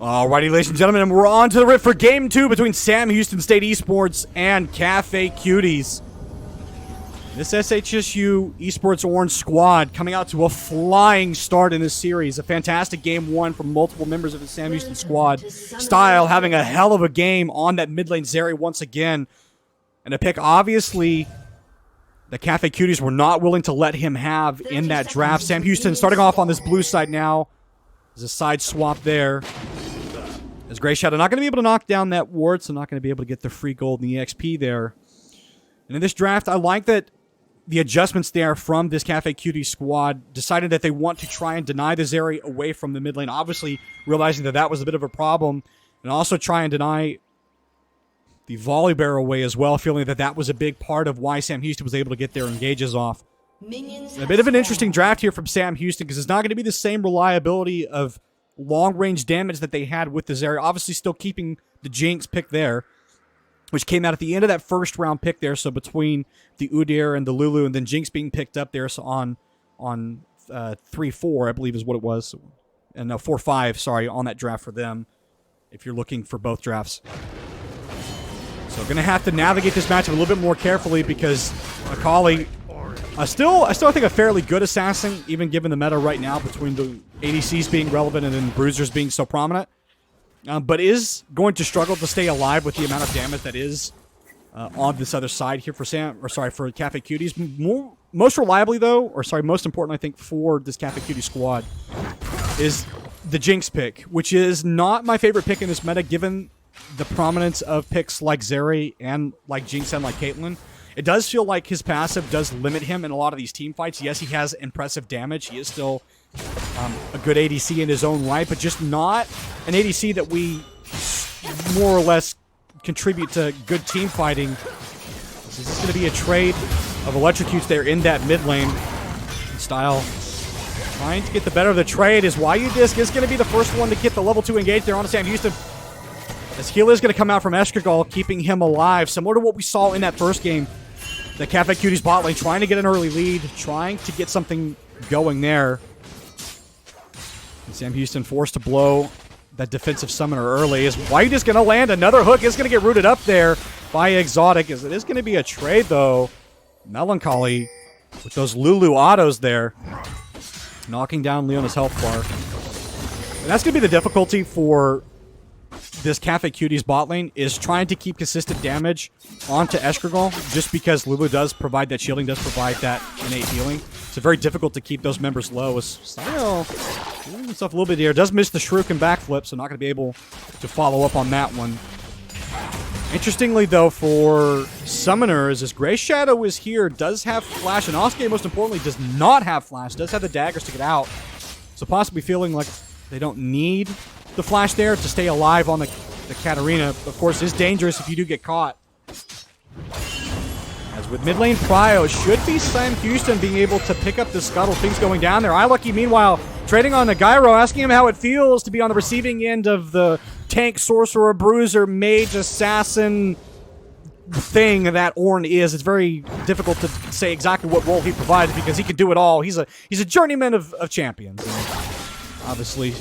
Alrighty, ladies and gentlemen, and we're on to the rip for Game 2 between Sam Houston State Esports and Cafe Cuties. This SHSU Esports Orange squad coming out to a flying start in this series. A fantastic Game 1 from multiple members of the Sam Houston squad. Style having a hell of a game on that mid lane Zeri once again. And a pick, obviously, the Cafe Cuties were not willing to let him have in that draft. Sam Houston starting off on this blue side now. There's a side swap there. As Grey Shadow not going to be able to knock down that ward, so not going to be able to get the free gold and the XP there. And in this draft, I like that the adjustments there from this Cafe Cutie squad decided that they want to try and deny the Zeri away from the mid lane, obviously realizing that that was a bit of a problem, and also try and deny the volley bear away as well, feeling that that was a big part of why Sam Houston was able to get their engages off. A bit of an interesting draft here from Sam Houston, because it's not going to be the same reliability of long-range damage that they had with the Zeri. Obviously still keeping the Jinx pick there, which came out at the end of that first round pick there, so between the Udyr and the Lulu, and then Jinx being picked up there so on 3-4, I believe is what it was. And no, 4-5, sorry, on that draft for them, if you're looking for both drafts. So going to have to navigate this matchup a little bit more carefully, because Akali, still I think a fairly good assassin, even given the meta right now between the ADCs being relevant and then Bruisers being so prominent. But is going to struggle to stay alive with the amount of damage that is on this other side here for for Cafe Cuties. Most reliably though, most important I think for this Cafe Cutie squad is the Jinx pick, which is not my favorite pick in this meta given the prominence of picks like Zeri and like Jinx and like Caitlyn. It does feel like his passive does limit him in a lot of these team fights. Yes, he has impressive damage. He is still a good ADC in his own right, but just not an ADC that we more or less contribute to good team fighting. This is going to be a trade of electrocutes there in that mid lane. Style trying to get the better of the trade is Wyudisc is going to be the first one to get the level 2 engage there on Sam Houston. As heal is going to come out from Escargal, keeping him alive, similar to what we saw in that first game. The Cafe Cuties bot lane trying to get an early lead, trying to get something going there. And Sam Houston forced to blow that defensive summoner early. Is White is going to land another hook. Is going to get rooted up there by Exotic. As it is going to be a trade, though. Melancholy with those Lulu autos there, knocking down Leona's health bar. And that's going to be the difficulty for this Cafe Cuties bot lane, is trying to keep consistent damage onto Escargal, just because Lulu does provide that shielding, does provide that innate healing. It's very difficult to keep those members low. As Style doing himself a little bit here. Does miss the Shuriken backflip, so not going to be able to follow up on that one. Interestingly, though, for Summoners, as Grey Shadow is here, does have Flash, and Osuke, most importantly, does not have Flash, does have the daggers to get out. So possibly feeling like they don't need the Flash there to stay alive on the Katarina. Of course, is dangerous if you do get caught. As with mid lane prio, should be Sam Houston being able to pick up the scuttle. Things going down there. iLucky, meanwhile, trading on the Gyro, asking him how it feels to be on the receiving end of the tank, sorcerer, bruiser, mage, assassin thing that Ornn is. It's very difficult to say exactly what role he provides, because he can do it all. He's a journeyman of champions. And obviously,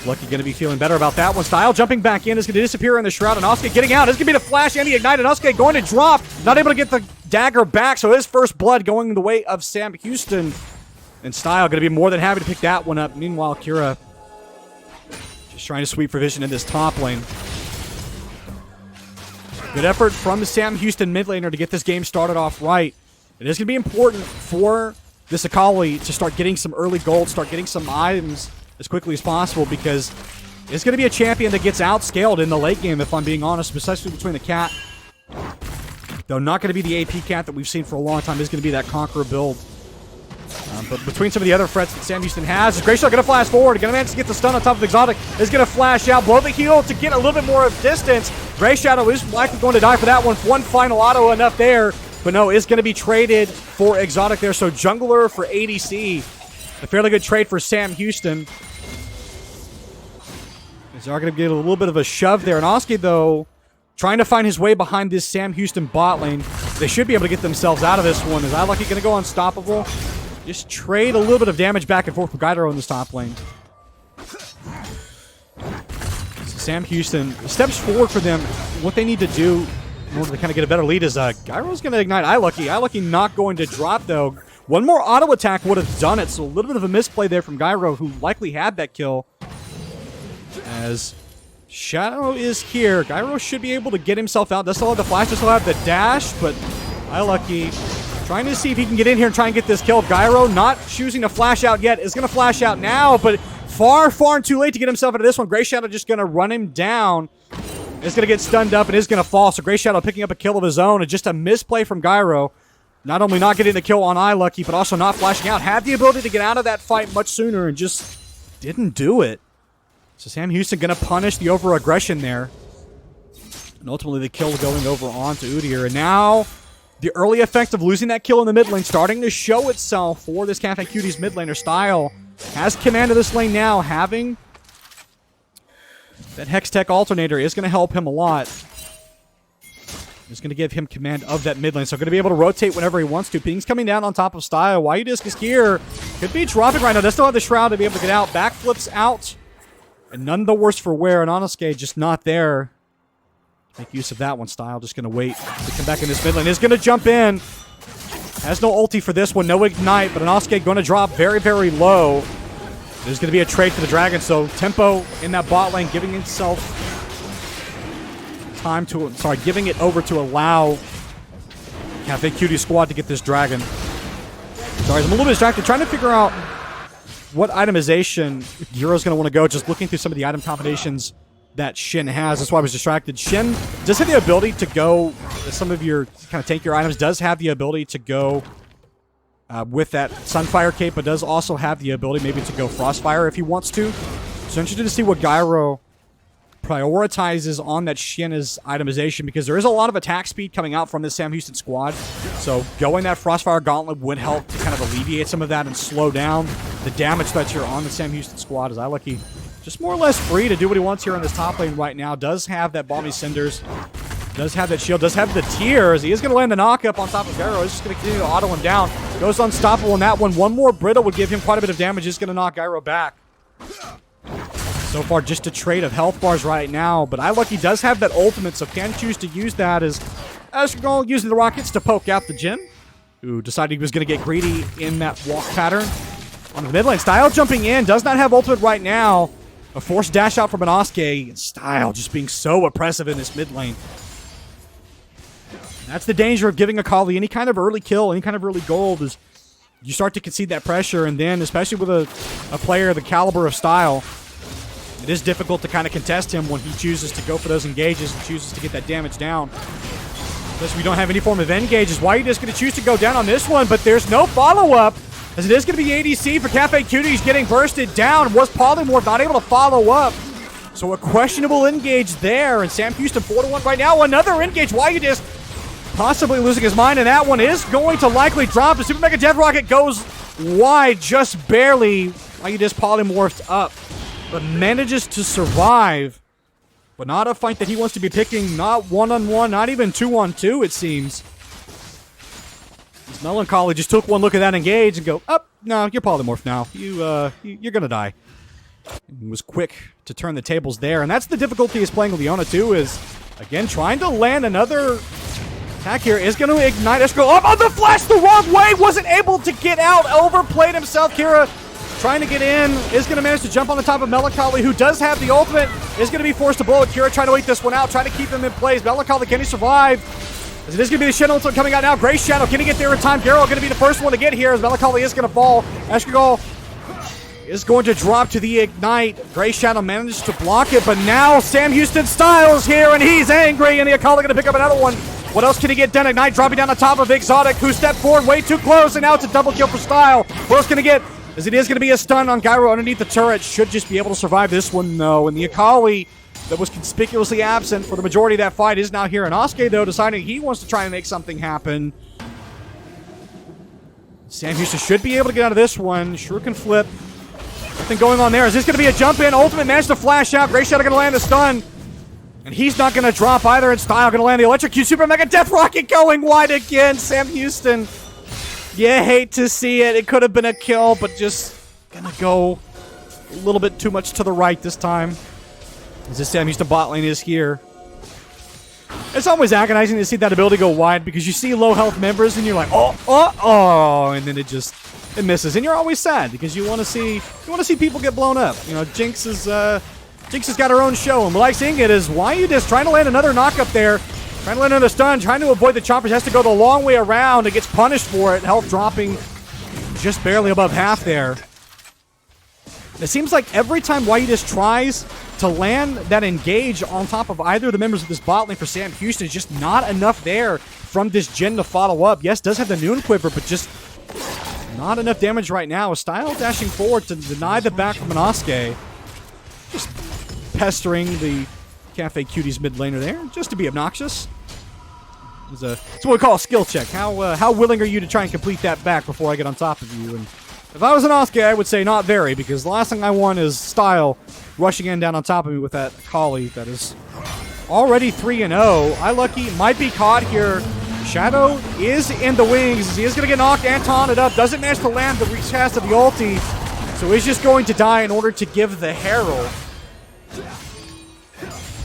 Lucky going to be feeling better about that one. Style jumping back in is going to disappear in the Shroud, and Osuke getting out. It's going to be the Flash and the Ignite, and Osuke going to drop. Not able to get the dagger back, so his first blood going the way of Sam Houston. And Style going to be more than happy to pick that one up. Meanwhile, Kira just trying to sweep for vision in this top lane. Good effort from the Sam Houston mid laner to get this game started off right. It is going to be important for this Akali to start getting some early gold, start getting some items as quickly as possible, because it's going to be a champion that gets outscaled in the late game, if I'm being honest, especially between the Cat. Though not going to be the AP Cat that we've seen for a long time. Is going to be that Conqueror build. But between some of the other threats that Sam Houston has, is Greyshot going to flash forward, going to manage to get the stun on top of Exotic, is going to flash out, blow the heal to get a little bit more of distance. Grey Shadow is likely going to die for that one. One final auto enough there, but no, is going to be traded for Exotic there. So Jungler for ADC. A fairly good trade for Sam Houston. They're going to get a little bit of a shove there. And Osuke, though, trying to find his way behind this Sam Houston bot lane. They should be able to get themselves out of this one. Is iLucky going to go unstoppable? Just trade a little bit of damage back and forth with Gyro in this top lane. Sam Houston steps forward for them. What they need to do in order to kind of get a better lead is Gyro's going to ignite iLucky. iLucky not going to drop, though. One more auto attack would have done it, so a little bit of a misplay there from Gyro, who likely had that kill. As Shadow is here, Gyro should be able to get himself out. Does still have the flash, does still have the dash, but iLucky trying to see if he can get in here and try and get this kill. Gyro not choosing to flash out yet. Is going to flash out now, but far too late to get himself into this one. Gray Shadow just going to run him down. Is going to get stunned up and is going to fall. So Gray Shadow picking up a kill of his own. And just a misplay from Gyro. Not only not getting the kill on iLucky, but also not flashing out. Had the ability to get out of that fight much sooner and just didn't do it. So Sam Houston going to punish the over-aggression there. And ultimately the kill going over onto Udyr. And now the early effect of losing that kill in the mid lane starting to show itself for this Cafe Cuties mid laner. Style has command of this lane now. Having that Hex Tech alternator is going to help him a lot. It's going to give him command of that mid lane. So going to be able to rotate whenever he wants to. Ping's coming down on top of Style. Disc is here. Could be dropping right now. Does still have the Shroud to be able to get out. Backflips out. And none the worse for wear. And Onosuke just not there. Make use of that one. Style just going to wait to come back in this mid lane. Is going to jump in. Has no ulti for this one. No ignite. But Onosuke going to drop very, very low. There's going to be a trade for the Dragon. So tempo in that bot lane giving himself time to, giving it over to allow Cafe Cuties squad to get this Dragon. Sorry, I'm a little bit distracted trying to figure out what itemization Euro's going to want to go. Just looking through some of the item combinations that Shin has. That's why I was distracted. Shin does have the ability to go, some of your kind of tankier items, does have the ability to go with that Sunfire cape, but does also have the ability maybe to go Frostfire if he wants to. So interested to see what Gyro prioritizes on that Shin's itemization, because there is a lot of attack speed coming out from this Sam Houston squad. So going that Frostfire Gauntlet would help to kind of alleviate some of that and slow down the damage that's here on the Sam Houston squad. As iLucky just more or less free to do what he wants here in this top lane right now. Does have that Balmy Cinders. Does have that shield. Does have the tears. He is going to land the knock-up on top of Gyro. He's just going to continue to auto him down. Goes unstoppable in that one. One more Brittle would give him quite a bit of damage. He's going to knock Gyro back. So far, just a trade of health bars right now. But iLucky does have that ultimate, so can choose to use that as Escargol using the rockets to poke out the Jhin, who decided he was going to get greedy in that walk pattern. On the mid lane, Style jumping in. Does not have ultimate right now. A forced dash out from Onosuke. Style just being so oppressive in this mid lane. That's the danger of giving Akali any kind of early kill, any kind of early gold, is you start to concede that pressure, and then, especially with a player the caliber of Style, it is difficult to kind of contest him when he chooses to go for those engages and chooses to get that damage down. Plus, we don't have any form of engages. Why are you just going to choose to go down on this one? But there's no follow-up, as it is going to be ADC for Cafe Cuties getting bursted down. Was Polymorph not able to follow up? So a questionable engage there, and Sam Houston 4-1 right now. Another engage. Why you just possibly losing his mind, and that one is going to likely drop. The Super Mega Death Rocket goes wide, just barely. Why you just polymorphed up, but manages to survive. But not a fight that he wants to be picking. Not one-on-one, not even two-on-two, it seems. This Melancholy just took one look at that engage and go, oh, no, you're polymorphed now. You're gonna die. And was quick to turn the tables there, and that's the difficulty is playing Leona too, is, again, trying to land another attack here. Is going to ignite. Escargol up on the flash the wrong way. Wasn't able to get out. Overplayed himself. Kira trying to get in. Is going to manage to jump on the top of Melancholy, who does have the ultimate. Is going to be forced to blow it. Kira trying to wait this one out. Trying to keep him in place. Melancholy, can he survive? As it is going to be the Shin ultimate coming out now. Gray Shadow, can he get there in time? Garrow going to be the first one to get here, as Melancholy is going to fall. Escargol is going to drop to the ignite. Gray Shadow managed to block it, but now Sam Houston Styles here, and he's angry, and the Akali going to pick up another one. What else can he get done? Ignite dropping down on top of Exotic, who stepped forward way too close, and now it's a double kill for Style. What else can he get? As it is going to be a stun on Gyro underneath the turret. Should just be able to survive this one, though. And the Akali that was conspicuously absent for the majority of that fight is now here. And Onosuke, though, deciding he wants to try and make something happen. Sam Houston should be able to get out of this one. Shuriken flip. Nothing going on there. Is this going to be a jump in? Ultimate managed to flash out. Gray Shadow going to land a stun. And he's not going to drop either, and Style going to land the Electrocute Super Mega Death Rocket going wide again. Sam Houston, you hate to see it. It could have been a kill, but just going to go a little bit too much to the right this time. As this Sam Houston bot lane is here. It's always agonizing to see that ability go wide because you see low health members and you're like, oh, and then it misses, and you're always sad because you want to see people get blown up. You know, Jinx has got her own show, and what I like seeing it is why you just trying to land another knock up there, trying to land another stun, trying to avoid the choppers, has to go the long way around and gets punished for it. Health dropping just barely above half there. It seems like every time Whiteus tries to land that engage on top of either of the members of this bot lane for Sam Houston, is just not enough there from this Jhin to follow up. Yes, does have the Noon Quiver, but just not enough damage right now. Style dashing forward to deny the back from Inosuke. Just pestering the Cafe Cuties mid laner there, just to be obnoxious. It's what we call a skill check. How willing are you to try and complete that back before I get on top of you? And if I was an Inosuke, I would say not very, because the last thing I want is Style rushing in down on top of me with that Kali that is already 3-0. iLucky might be caught here. Shadow is in the wings. He is going to get knocked and taunted up. Doesn't manage to land the recast of the ulti, so he's just going to die in order to give the Herald.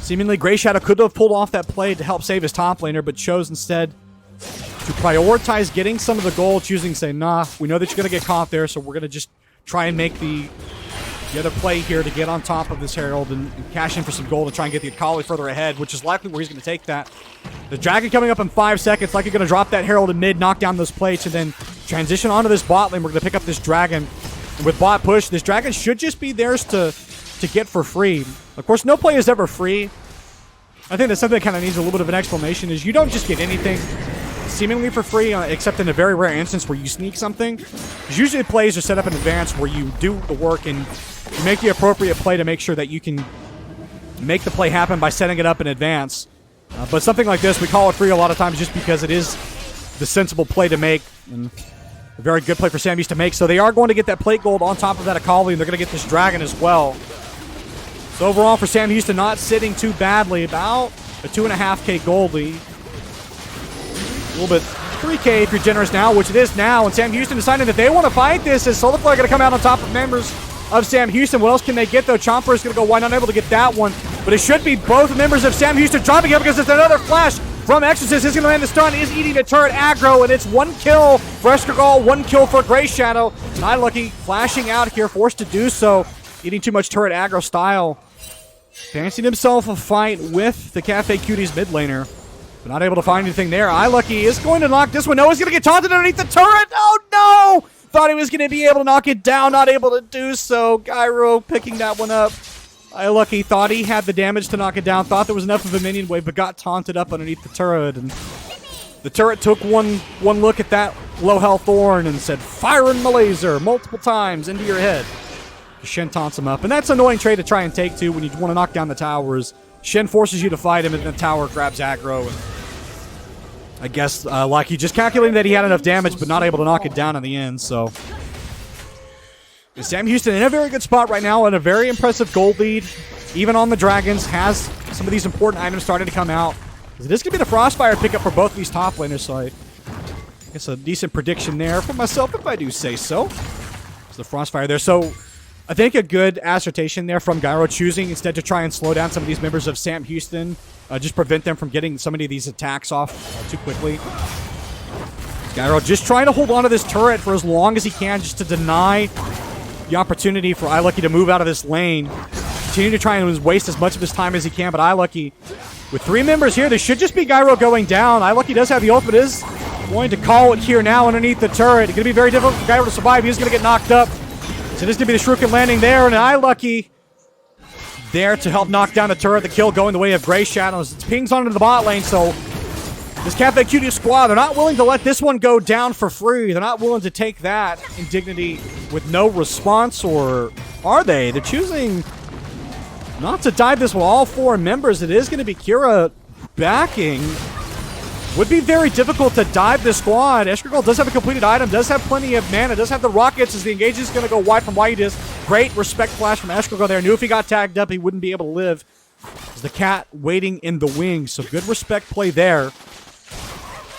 Seemingly, Grey Shadow could have pulled off that play to help save his top laner, but chose instead to prioritize getting some of the gold, choosing to say, nah, we know that you're going to get caught there, so we're going to just try and make the other play here to get on top of this Herald and cash in for some gold and try and get the Akali further ahead, which is likely where he's going to take that. The Dragon coming up in 5 seconds, likely going to drop that Herald in mid, knock down those plates, and then transition onto this bot lane. We're going to pick up this Dragon. And with bot push, this Dragon should just be theirs to get for free. Of course, no play is ever free. I think that's something that kind of needs a little bit of an explanation, is you don't just get anything seemingly for free, except in a very rare instance where you sneak something. Because usually plays are set up in advance where you do the work and you make the appropriate play to make sure that you can make the play happen by setting it up in advance. But something like this, we call it free a lot of times just because it is the sensible play to make, and a very good play for Sam Houston to make. So they are going to get that plate gold on top of that Akali, and they're going to get this Dragon as well. So overall for Sam Houston, not sitting too badly, about a 2.5k gold lead. A little bit 3k if you're generous now, which it is now, and Sam Houston deciding that they want to fight this as Solarflare going to come out on top of members of Sam Houston. What else can they get, though? Chomper is going to go wide, not able to get that one, but it should be both members of Sam Houston dropping up because it's another flash from Exorcist. Is going to land the stun, is eating the turret aggro, and it's 1 kill for Escargal, 1 kill for Grey Shadow. Not lucky, flashing out here, forced to do so, eating too much turret aggro. Style fancying himself a fight with the Cafe Cuties mid laner, but not able to find anything there. iLucky is going to knock this one. No, he's going to get taunted underneath the turret. Oh, no! Thought he was going to be able to knock it down, not able to do so. Gyro picking that one up. iLucky thought he had the damage to knock it down, thought there was enough of a minion wave, but got taunted up underneath the turret. And the turret took one look at that low health Thorn and said, "Firing my laser," multiple times into your head. Shen taunts him up, and that's an annoying trade to try and take too when you want to knock down the towers. Shen forces you to fight him, and the tower grabs aggro. And I guess Lucky just calculating that he had enough damage, but not able to knock it down in the end. So Sam Houston in a very good spot right now, and a very impressive gold lead. Even on the Dragons, has some of these important items starting to come out. This is going to be the Frostfire pickup for both of these top laners, so I guess a decent prediction there for myself, if I do say so. It's the Frostfire there. So I think a good assertion there from Gyro, choosing instead to try and slow down some of these members of Sam Houston, just prevent them from getting so many of these attacks off too quickly. Gyro just trying to hold on to this turret for as long as he can, just to deny the opportunity for iLucky to move out of this lane. Continue to try and waste as much of his time as he can, but iLucky, with 3 members here, this should just be Gyro going down. iLucky does have the ult, but is going to call it here now underneath the turret. It's going to be very difficult for Gyro to survive. He's going to get knocked up. So this is going to be the Shuriken landing there, and iLucky there to help knock down the turret. The kill going the way of Grey Shadows. It pings onto the bot lane, so this Cafe Cutie squad, they're not willing to let this one go down for free. They're not willing to take that indignity with no response, or are they? They're choosing not to dive this with all 4 members. It is going to be Kira backing. Would be very difficult to dive this squad. Escargal does have a completed item, does have plenty of mana, does have the rockets as the engage is going to go wide from Whiteus. Great respect flash from Escargal there. Knew if he got tagged up, he wouldn't be able to live. There's the cat waiting in the wings, so good respect play there.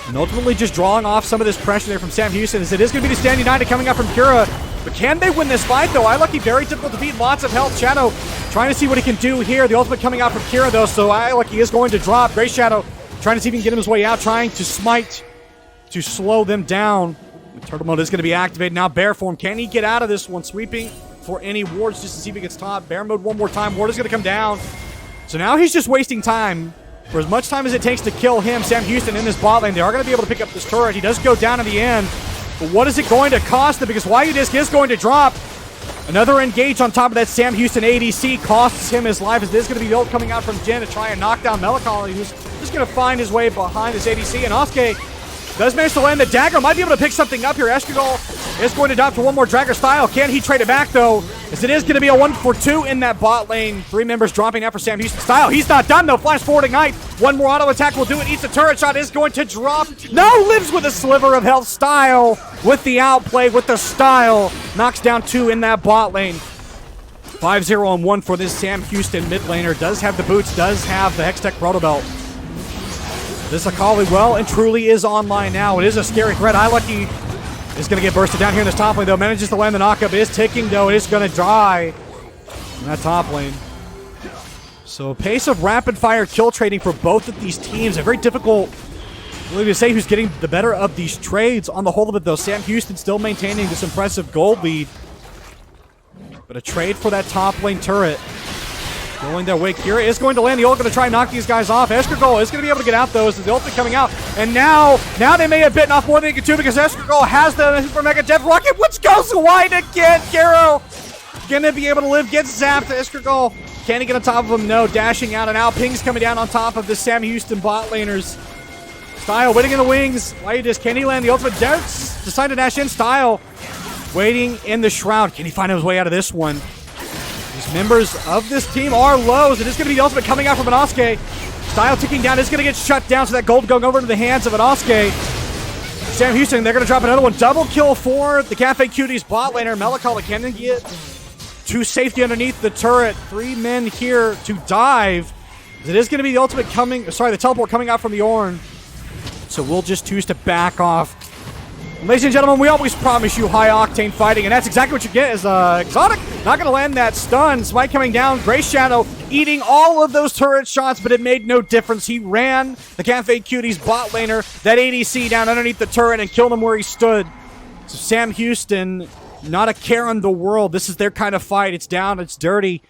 And ultimately just drawing off some of this pressure there from Sam Houston, as it is going to be the standing 90 coming up from Kira. But can they win this fight, though? iLucky very difficult to beat. Lots of health. Shadow trying to see what he can do here. The ultimate coming out from Kira, though, so iLucky is going to drop. Grey Shadow trying to see if he can get him his way out, trying to smite to slow them down. The turtle mode is going to be activated. Now bear form. Can he get out of this one? Sweeping for any wards just to see if he gets top. Bear mode one more time. Ward is going to come down. So now he's just wasting time. For as much time as it takes to kill him, Sam Houston in this bot lane, they are going to be able to pick up this turret. He does go down in the end. But what is it going to cost them? Because Wyudisc is going to drop. Another engage on top of that Sam Houston ADC costs him his life, as this is going to be the ult coming out from Jin to try and knock down Melancholy, who's just going to find his way behind this ADC. And Osuke does manage to land the dagger. Might be able to pick something up here. Escargot is going to dive for one more Dragger style. Can he trade it back, though? As it is going to be a 1-for-2 in that bot lane. 3 members dropping out for Sam Houston style. He's not done, though. Flash forward ignite. One more auto attack will do it. Eats the turret shot. Is going to drop. No, lives with a sliver of health. Style with the outplay, with the style. Knocks down 2 in that bot lane. 5-0 on 1 for this Sam Houston mid laner. Does have the boots. Does have the Hextech Proto Belt. This Akali well and truly is online now. It is a scary threat. iLucky is going to get bursted down here in this top lane, though. Manages to land the knockup. Is ticking, though. It is going to die in that top lane. So a pace of rapid fire kill trading for both of these teams. A very difficult really to say who's getting the better of these trades. On the whole of it, though, Sam Houston still maintaining this impressive gold lead. But a trade for that top lane turret going their way. Kira is going to land the ult, going to try and knock these guys off. Escargot is going to be able to get out, though, as the ultimate coming out. And now they may have bitten off more than they could do, because Escargot has the Super Mega Death Rocket, which goes wide again. Kiro going to be able to live, gets zapped. Escargot, can he get on top of him? No, dashing out and out. Ping's coming down on top of the Sam Houston bot laners. Style waiting in the wings. Wyudisc, can he land the ultimate? Darts decide to dash in. Style waiting in the shroud. Can he find his way out of this one? These members of this team are low. It is going to be the ultimate coming out from Inosuke. Style ticking down. Is going to get shut down, so that gold going over into the hands of Inosuke. Sam Houston, they're going to drop another one. Double kill for the Cafe Cuties bot laner. Melancholy can get to safety underneath the turret. 3 men here to dive. It is going to be the ultimate coming, sorry, the teleport coming out from the Ornn. So we'll just choose to back off. Ladies and gentlemen, we always promise you high-octane fighting, and that's exactly what you get. Is Exotic not going to land that stun. Smite coming down. Grey Shadow eating all of those turret shots, but it made no difference. He ran the Cafe Cuties bot laner, that ADC down underneath the turret, and killed him where he stood. So Sam Houston, not a care in the world. This is their kind of fight. It's down. It's dirty.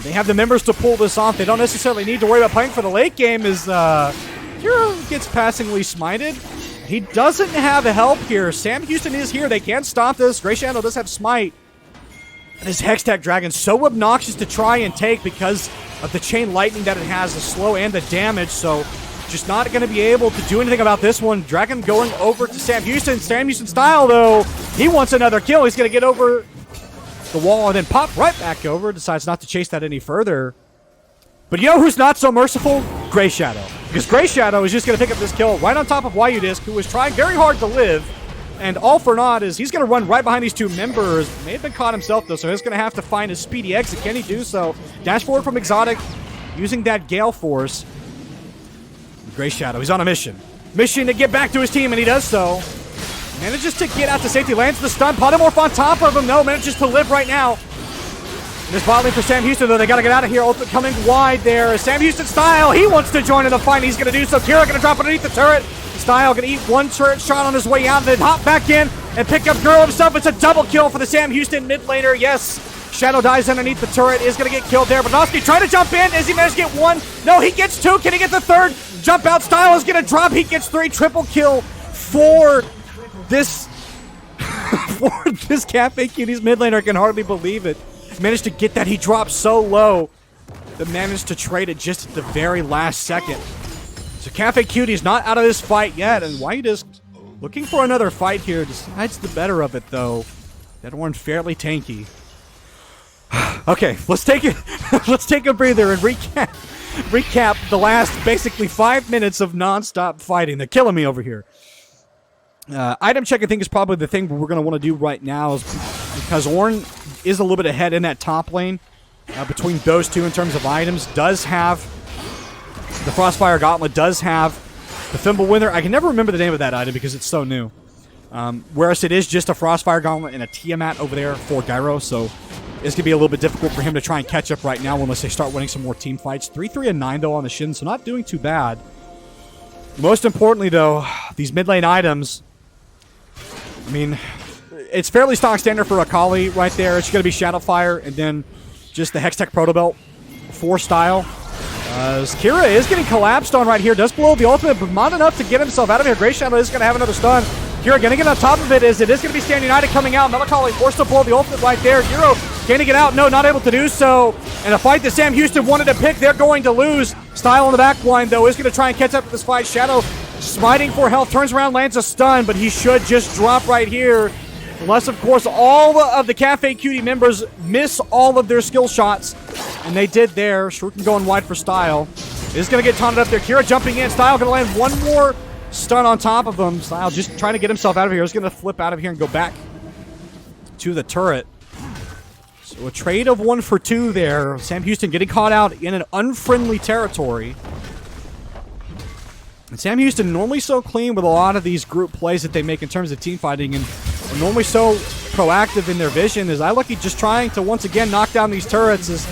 They have the members to pull this off. They don't necessarily need to worry about playing for the late game, as Kira gets passingly smited. He doesn't have help here. Sam Houston is here. They can't stop this. Grey Shadow does have smite. And this Hextech Dragon, so obnoxious to try and take because of the chain lightning that it has, the slow and the damage. So just not going to be able to do anything about this one. Dragon going over to Sam Houston. Sam Houston style, though. He wants another kill. He's going to get over the wall and then pop right back over. Decides not to chase that any further. But you know who's not so merciful? Grey Shadow. Because Grey Shadow is just going to pick up this kill right on top of Wyudisc, who is trying very hard to live. And all for naught is he's going to run right behind these 2 members. May have been caught himself, though, so he's going to have to find a speedy exit. Can he do so? Dash forward from Exotic, using that Gale Force. Grey Shadow, he's on a mission. Mission to get back to his team, and he does so. Manages to get out to safety, lands the stun. Polymorph on top of him. No, manages to live right now. This bot lane for Sam Houston, though. They got to get out of here. Ultimate coming wide there. Sam Houston style. He wants to join in the fight. He's going to do so. Kira going to drop underneath the turret. Style going to eat 1 turret shot on his way out, and then hop back in and pick up Girl himself. It's a double kill for the Sam Houston mid laner. Yes, Shadow dies underneath the turret. Is going to get killed there. But Noski trying to jump in. Is he managed to get 1? No, he gets 2. Can he get the 3rd? Jump out. Style is going to drop. He gets 3. Triple kill for this Cafe Cuties mid laner. I can hardly believe it. Managed to get that. He dropped so low that managed to trade it just at the very last second. So Cafe Cuties not out of this fight yet, and Wyudisc looking for another fight here. Decides the better of it, though. That Ornn fairly tanky. Okay, let's take it. Let's take a breather and recap the last basically 5 minutes of non-stop fighting. They're killing me over here. Item check, I think, is probably the thing we're going to want to do right now, is because Ornn is a little bit ahead in that top lane between those 2 in terms of items. Does have the Frostfire Gauntlet, does have the Thimble Wither. I can never remember the name of that item because it's so new. Whereas it is just a Frostfire Gauntlet and a Tiamat over there for Gyro, so it's going to be a little bit difficult for him to try and catch up right now unless they start winning some more team fights. 3-3-9 though on the Shin, so not doing too bad. Most importantly though, these mid lane items, I mean, it's fairly stock standard for Akali right there. It's going to be Shadowfire and then just the Hextech Proto Belt for Style. As Kira is getting collapsed on right here, does blow the ultimate, but not enough to get himself out of here. Grey Shadow is going to have another stun. Kira going to get on top of it as it is going to be Stand United coming out. Melancholy forced to blow the ultimate right there. Hero going to get out. No, not able to do so. And a fight that Sam Houston wanted to pick, they're going to lose. Style on the back line, though, is going to try and catch up to this fight. Shadow smiting for health, turns around, lands a stun, but he should just drop right here. Unless, of course, all of the Cafe Cutie members miss all of their skill shots. And they did there. Shuriken going wide for Style. Is going to get taunted up there. Kira jumping in. Style going to land one more stun on top of him. Style just trying to get himself out of here. He's going to flip out of here and go back to the turret. So a trade of 1 for 2 there. Sam Houston getting caught out in an unfriendly territory. And Sam Houston normally so clean with a lot of these group plays that they make in terms of team fighting, and normally so proactive in their vision. Is iLucky just trying to once again knock down these turrets? Is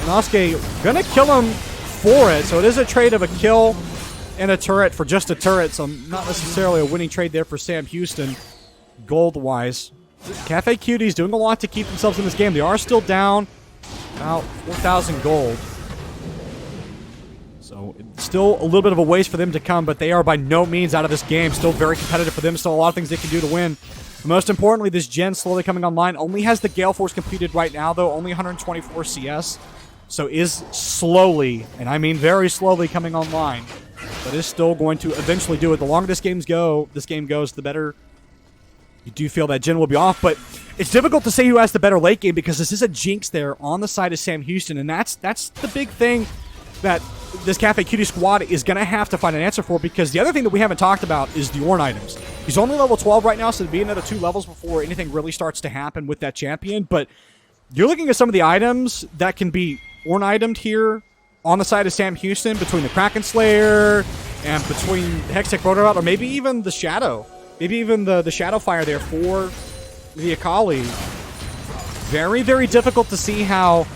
Inosuke gonna kill him for it? So it is a trade of a kill and a turret for just a turret, so not necessarily a winning trade there for Sam Houston gold-wise. Cafe Cuties doing a lot to keep themselves in this game. They are still down about 4,000 gold. So still a little bit of a ways for them to come, but they are by no means out of this game. Still very competitive for them. Still a lot of things they can do to win. But most importantly, this gen slowly coming online. Only has the Gale Force completed right now, though. Only 124 CS. So is slowly, and I mean very slowly, coming online. But is still going to eventually do it. The longer this game goes, the better you do feel that gen will be off. But it's difficult to say who has the better late game because this is a jinx there on the side of Sam Houston. And that's the big thing that this Cafe Cutie squad is going to have to find an answer for, because the other thing that we haven't talked about is the Ornn items. He's only level 12 right now, so it'll be another 2 levels before anything really starts to happen with that champion. But you're looking at some of the items that can be Ornn itemed here on the side of Sam Houston, between the Kraken Slayer and between the Hextech Proto, or maybe even the Shadow. Maybe even the Shadow Fire there for the Akali. Very, very difficult to see how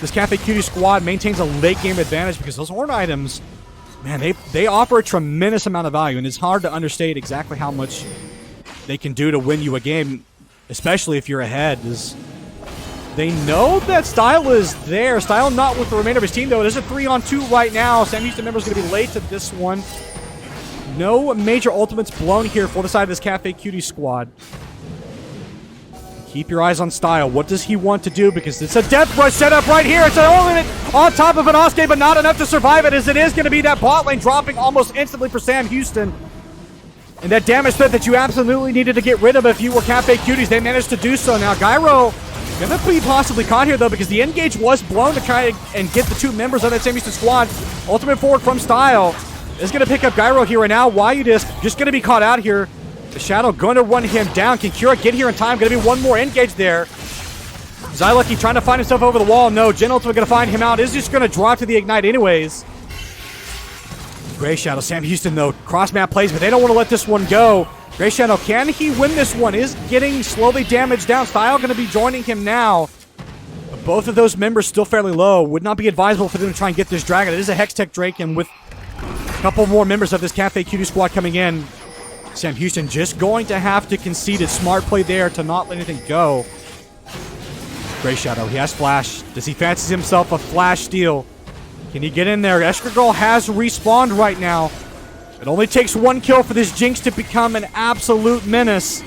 this Cafe Cutie squad maintains a late game advantage, because those Ornn items, man, they offer a tremendous amount of value, and it's hard to understate exactly how much they can do to win you a game, especially if you're ahead. They know that Style is there. Style not with the remainder of his team, though. It is a 3-on-2 right now. Sam Houston member is going to be late to this one. No major ultimates blown here for the side of this Cafe Cutie squad. Keep your eyes on Style. What does he want to do? Because it's a death rush set up right here. It's an ultimate on top of an Inosuke, but not enough to survive it, as it is going to be that bot lane dropping almost instantly for Sam Houston. And that damage threat that you absolutely needed to get rid of if you were Cafe Cuties, they managed to do so. Now Gyro gonna be possibly caught here, though, because the engage was blown to try and get the 2 members of that Sam Houston squad. Ultimate forward from Style is gonna pick up Gyro here, and now Wyudisc just gonna be caught out here. The Shadow going to run him down. Can Kira get here in time? Gonna be one more engage there. Zylucky trying to find himself over the wall. No, Gen Ultimate gonna find him out. Is just gonna drop to the Ignite anyways. Grey Shadow, Sam Houston though, cross map plays, but they don't want to let this one go. Grey Shadow, can he win this one? Is getting slowly damaged down. Style going to be joining him now. But both of those members still fairly low. Would not be advisable for them to try and get this dragon. It is a Hextech Drake, and with a couple more members of this Cafe Cutie squad coming in, Sam Houston just going to have to concede it. Smart play there to not let anything go. Grey Shadow, he has flash. Does he fancy himself a flash steal? Can he get in there? Escargirl has respawned right now. It only takes 1 kill for this Jinx to become an absolute menace.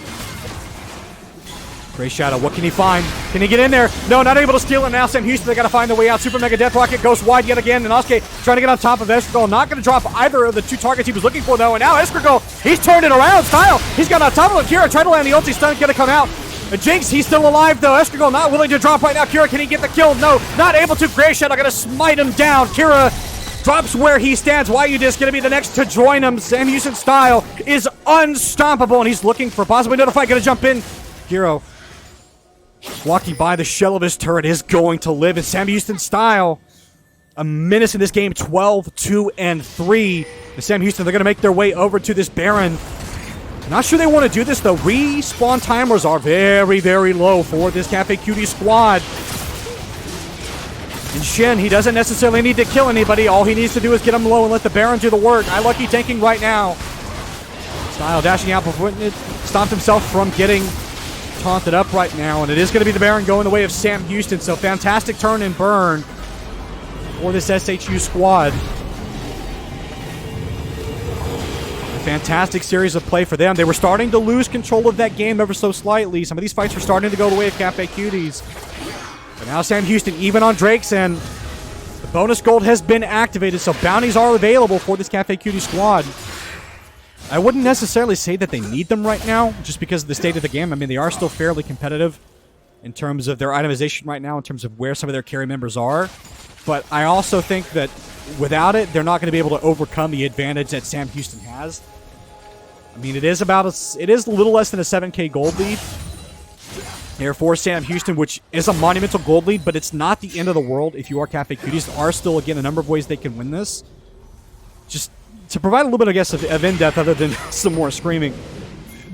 Grey Shadow, what can he find? Can he get in there? No, not able to steal it now. Sam Houston, they got to find their way out. Super Mega Death Rocket goes wide yet again. And Inosuke trying to get on top of Escargirl. Not going to drop either of the 2 targets he was looking for, though. And now Escargirl, he's turned it around. Style, he's got on top of him. Kira trying to land the ulti stun, going to come out. Jinx, he's still alive, though. Escargirl not willing to drop right now. Kira, can he get the kill? No, not able to. Grey Shadow going to smite him down. Kira drops where he stands. Wyudisc going to be the next to join him. Sam Houston Style is unstoppable, and he's looking for possibly another fight. Going to jump in. Hero walking by the shell of his turret is going to live. And Sam Houston Style, a menace in this game, 12-2-3. And Sam Houston, they're going to make their way over to this Baron. Not sure they want to do this, though. Respawn timers are very, very low for this Cafe Cuties squad. And Shen, he doesn't necessarily need to kill anybody. All he needs to do is get him low and let the Baron do the work. iLucky tanking right now. Style dashing out before it stopped himself from getting taunted up right now. And it is going to be the Baron going the way of Sam Houston. So fantastic turn and burn for this SHU squad. A fantastic series of play for them. They were starting to lose control of that game ever so slightly. Some of these fights were starting to go the way of Cafe Cuties. But now Sam Houston, even on Drake's end, the bonus gold has been activated, so bounties are available for this Cafe Cuties squad. I wouldn't necessarily say that they need them right now, just because of the state of the game. I mean, they are still fairly competitive in terms of their itemization right now, in terms of where some of their carry members are. But I also think that without it, they're not going to be able to overcome the advantage that Sam Houston has. I mean, it is a little less than a 7K gold lead here for Sam Houston, which is a monumental gold lead, but it's not the end of the world if you are Cafe Cuties. There are still, again, a number of ways they can win this. Just to provide a little bit, I guess, of in-depth other than some more screaming,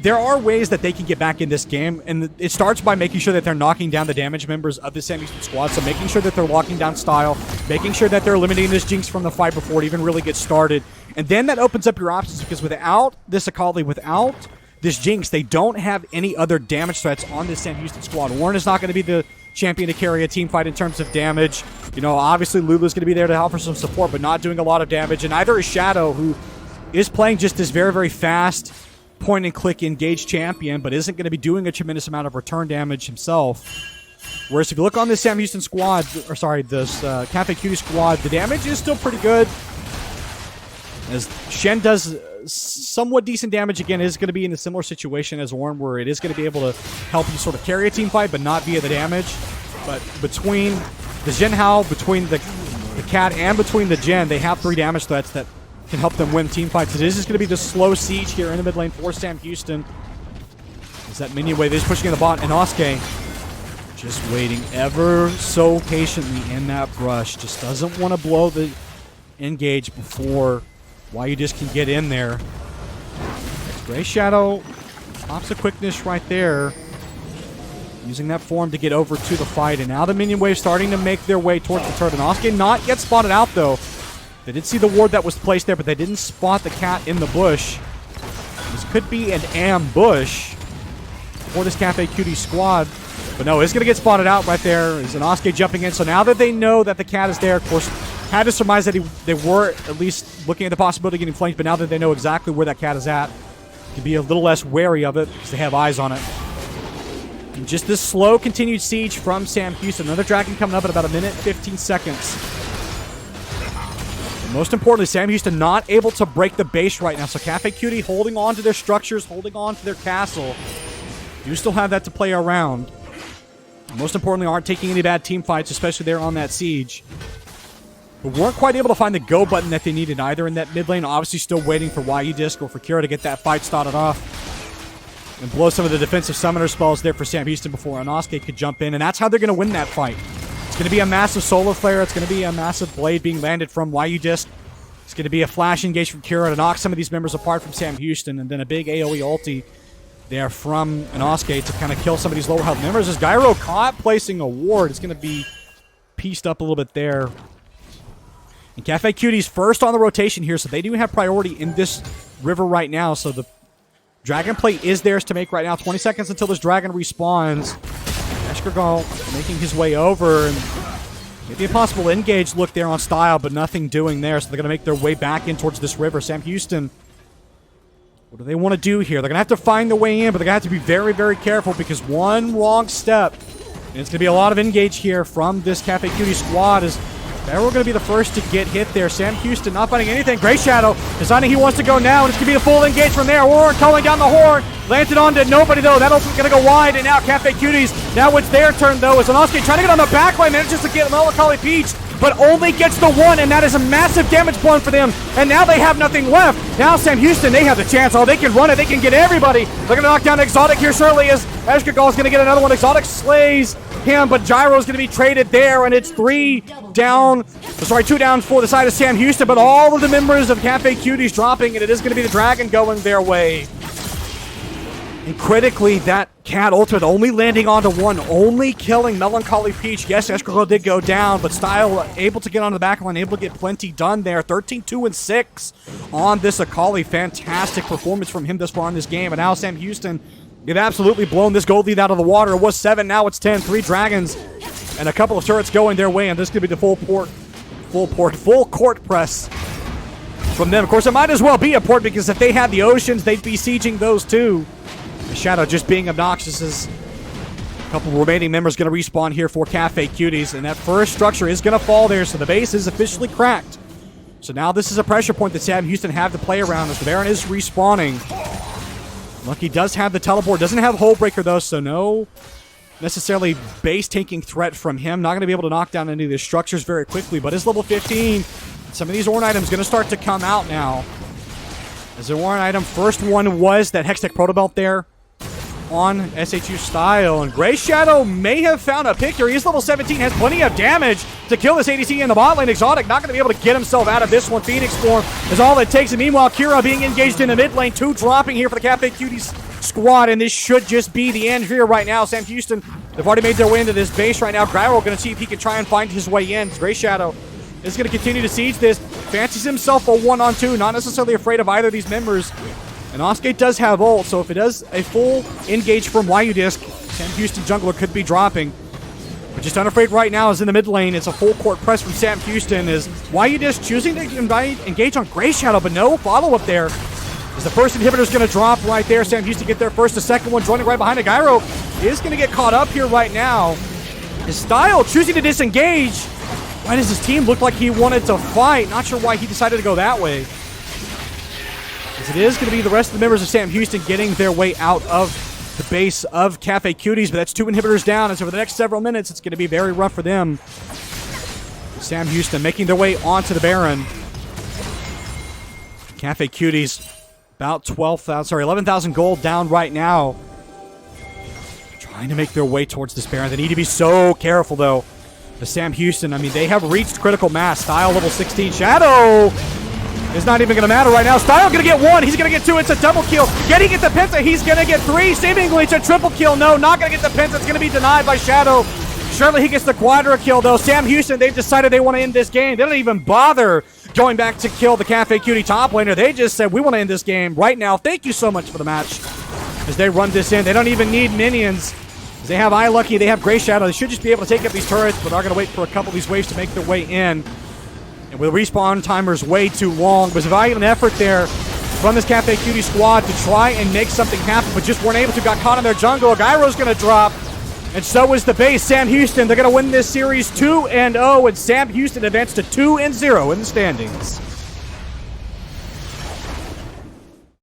there are ways that they can get back in this game, and it starts by making sure that they're knocking down the damage members of the Sam Houston squad, so making sure that they're locking down Style, making sure that they're eliminating this Jinx from the fight before it even really gets started. And then that opens up your options, because without this Akali, without this Jinx, they don't have any other damage threats on this Sam Houston squad. Warren is not going to be the champion to carry a team fight in terms of damage. You know, obviously Lulu's going to be there to offer some support, but not doing a lot of damage. And neither is Shadow, who is playing just this very, very fast point-and-click engage champion, but isn't going to be doing a tremendous amount of return damage himself. Whereas if you look on this Sam Houston squad, or sorry, this Cafe Cuties squad, the damage is still pretty good. As Shen does somewhat decent damage, again, is going to be in a similar situation as Warren, where it is going to be able to help you sort of carry a team fight, but not via the damage. But between the Jhin Hao, between the Cat, and between the Jhin, they have 3 damage threats that can help them win team fights. It is just going to be the slow siege here in the mid lane for Sam Houston. Is that minion wave is pushing in the bot, and Osuke just waiting ever so patiently in that brush. Just doesn't want to blow the engage before Why you just can get in there. Gray Shadow pops a quickness right there, using that form to get over to the fight. And now the minion wave starting to make their way towards the turret. And Osuke not yet spotted out, though. They did see the ward that was placed there, but they didn't spot the cat in the bush. This could be an ambush for this Cafe Cuties squad. But no, it's going to get spotted out right there. Is an Osuke jumping in. So now that they know that the cat is there, of course, had to surmise that they were at least looking at the possibility of getting flanked. But now that they know exactly where that cat is at, can be a little less wary of it because they have eyes on it. And just this slow continued siege from Sam Houston. Another dragon coming up in about 1:15 seconds. And most importantly, Sam Houston not able to break the base right now. So Cafe Cutie holding on to their structures, holding on to their castle. Do still have that to play around. And most importantly, aren't taking any bad team fights, especially there on that siege. But weren't quite able to find the go button that they needed either in that mid lane. Obviously still waiting for YU Disc or for Kira to get that fight started off and blow some of the defensive summoner spells there for Sam Houston before Osuke could jump in. And that's how they're going to win that fight. It's going to be a massive solar flare. It's going to be a massive blade being landed from YU Disc. It's going to be a flash engage from Kira to knock some of these members apart from Sam Houston. And then a big AoE ulti there from Osuke to kind of kill some of these lower health members. As Gyro caught placing a ward, it's going to be pieced up a little bit there. And Cafe Cuties first on the rotation here, so they do have priority in this river right now. So the Dragon Plate is theirs to make right now. 20 seconds until this dragon respawns. Escargal making his way over, and maybe a possible engage look there on Style, but nothing doing there. So they're going to make their way back in towards this river. Sam Houston, what do they want to do here? They're going to have to find the way in, but they're going to have to be very, very careful because one wrong step, and it's going to be a lot of engage here from this Cafe Cuties squad as they're going to be the first to get hit there. Sam Houston not finding anything. Gray Shadow deciding he wants to go now, and it's going to be the full engage from there. Warren calling down the horn. Landed onto nobody, though. That open's going to go wide, and now Cafe Cuties. Now it's their turn, though, as Osuke trying to get on the back line. Manages to get Melancholy Peach, but only gets the one, and that is a massive damage point for them. And now they have nothing left. Now Sam Houston, they have the chance. Oh, they can run it. They can get everybody. They're going to knock down Exotic here shortly as Escargal is going to get another one. Exotic slays him, but Gyro is going to be traded there, and it's 2 down for the side of Sam Houston, but all of the members of Cafe Cuties dropping, and it is going to be the Dragon going their way. And critically, that Cat ultimate only landing onto one, only killing Melancholy Peach. Yes, Escargot did go down, but Style able to get onto the back line, able to get plenty done there. 13-2-6 on this Akali. Fantastic performance from him thus far in this game. And now Sam Houston, they've absolutely blown this gold lead out of the water. It was 7, now it's 10. 3 dragons and a couple of turrets going their way, and this could be the full court press from them. Of course, it might as well be a port, because if they had the oceans, they'd be sieging those too. The Shadow just being obnoxious as a couple remaining members going to respawn here for Cafe Cuties, and that first structure is going to fall there, so the base is officially cracked. So now this is a pressure point that Sam Houston have to play around as the Baron is respawning. Lucky does have the teleport, doesn't have Hullbreaker though, so no necessarily base taking threat from him. Not going to be able to knock down any of these structures very quickly, but is level 15. Some of these Ornn items going to start to come out now. As the Ornn item, first one was that Hextech Protobelt there on SHU Style, and Grey Shadow may have found a pick here. He's level 17, has plenty of damage to kill this ADC in the bot lane. Exotic not going to be able to get himself out of this one. Phoenix form is all it takes, and meanwhile Kira being engaged in the mid lane. 2 dropping here for the Cafe Cuties squad, and this should just be the end here right now. Sam Houston, they've already made their way into this base right now. Gyro going to see if he can try and find his way in. Grey Shadow is going to continue to siege this. Fancies himself a 1-on-2, not necessarily afraid of either of these members. And Osgate does have ult, so if it does a full engage from Wyu Disc, Sam Houston jungler could be dropping. But just unafraid right now is in the mid lane. It's a full court press from Sam Houston. Is Wyu Disc choosing to engage on Grey Shadow, but no follow-up there. As the first inhibitor is going to drop right there. Sam Houston get there first. The second one joining right behind it. Gyro is going to get caught up here right now. His Style choosing to disengage. Why does his team look like he wanted to fight? Not sure why he decided to go that way. As it is going to be the rest of the members of Sam Houston getting their way out of the base of Cafe Cuties, but that's 2 inhibitors down, and so for the next several minutes, it's going to be very rough for them. Sam Houston making their way onto the Baron. Cafe Cuties about 11,000 gold down right now. Trying to make their way towards this Baron. They need to be so careful, though. The Sam Houston, I mean, they have reached critical mass. Style level 16. Shadow is not even going to matter right now. Style going to get 1. He's going to get 2. It's a double kill. Getting it to Penta. He's going to get 3. Seemingly it's a triple kill. No, not going to get the Penta. It's going to be denied by Shadow. Surely he gets the quadra kill, though. Sam Houston, they've decided they want to end this game. They don't even bother going back to kill the Cafe Cutie top laner. They just said, we want to end this game right now. Thank you so much for the match. As they run this in, they don't even need minions. They have Eye Lucky, they have Grey Shadow. They should just be able to take up these turrets, but they're going to wait for a couple of these waves to make their way in. And with respawn timers way too long, it was a valiant effort there from this Cafe Cutie squad to try and make something happen, but just weren't able to. Got caught in their jungle. Gyro's going to drop, and so is the base. Sam Houston, they're going to win this series 2-0, and Sam Houston advanced to 2-0 in the standings.